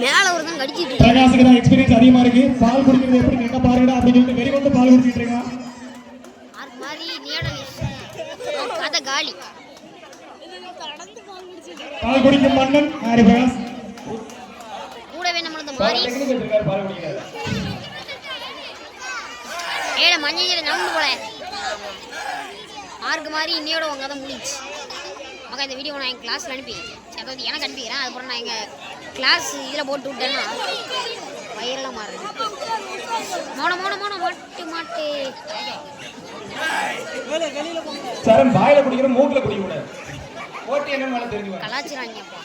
மேல ஒரு தான் கடிச்சிட்டு பிரகாசுக்கு தான் எக்ஸ்பீரியன்ஸ் அதிகமா இருக்கு. பால் குடிக்கிறது எப்படி என்ன பாருடா அப்படின்னு சொல்லிட்டு வெறி வந்து பால் குடிச்சிட்டு இருக்கான். ஆர் மாதிரி நியட கதை காலி பால் குடிக்கும் மன்னன் ஹாரி பிரகாஷ். கூடவே நம்மளது மாறி பால் குடிக்கிறார். ஏட மஞ்சள் நவுந்து போல ஆர்க்கு மாதிரி இன்னையோட உங்க கதை முடிஞ்சு. மகா இந்த வீடியோ நான் எங்கள் கிளாஸில் அனுப்பி அதாவது எனக்கு அனுப்பிக்கிறேன். அதுக்கப்புறம் நான் எங்கள் கிளாஸ் இதில் போட்டு விட்டேன்னா வயிறெல்லாம் மாறுது. மாட்டு சரண் வாயில குடிக்கிற மூக்குல குடிக்க கூடாது. ஓட்டி என்ன மேல தெரிஞ்சு கலாச்சிராங்கப்பா.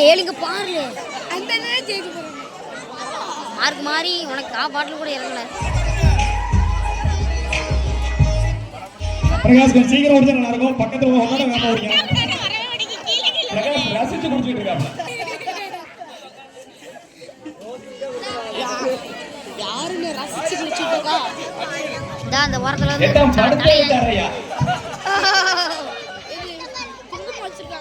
ஏழுங்க பாரு அந்த மார்க் மாதிரி உனக்கு பாட்டில் கூட இறங்கல. பிரகாஷ் கொஞ்சம் சீக்கிரம் குடிச்சா நல்லா இருக்கும். பக்கத்துல ஒன்னோட வேலை ஓடிங்க. பிரகாஷ் ரசிச்சு குடிச்சிட்டு இருக்காங்க. யாருன்னு ரசிச்சு குடிச்சிட்டு இருக்கா? டா அந்த வாரத்துல வந்து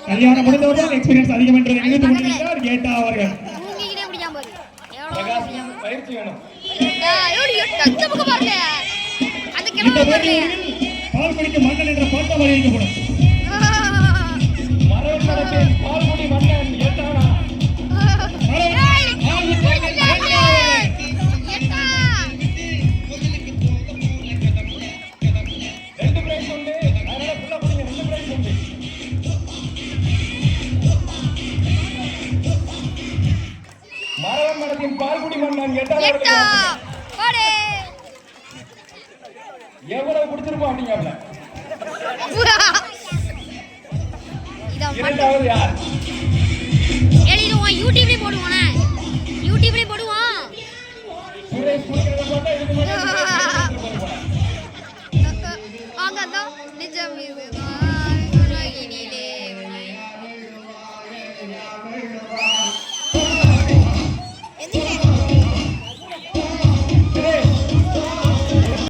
கல்யாணம் முடிந்தவர்கள் எக்ஸ்பீரியன்ஸ் அதிகம் என்று நினைத்து கொண்டிருக்கிறார் கேட்டா அவர்கள். தூங்கிக்கிட்டே குடிக்காம பாரு. பிரகாஷ் பயிற்சி வேணும். அந்த பக்கம் பாருங்க. அந்த கிளம்ப பாருங்க. பால் குடிக்க மன்னன் என்ற பாட்டா வரையறுக்கப்படும். மரம் நடப்பே பால் குடி மன்னன் ஏட்டானா. ரெண்டு பிரைஸ் உண்டு. அதனால ஃபுல்லா குடிங்க. ரெண்டு பிரைஸ் உண்டு. மரம் நடத்தின் பால் குடி மன்னன் ஏட்டானா. பாடு. எவ்வளவு குடிச்சிருப்போம் அப்படிங்கல. இரண்டாவது யார்? ஏடிடுவான் யூடியூப்ல போடுவானே. யூடியூப்ல போடுவான். சுரேஷ் குடிக்கிறத பார்த்தா இதுக்கு மேல ஆங்கதா நிஜம் இதுதான் உலகினிலே.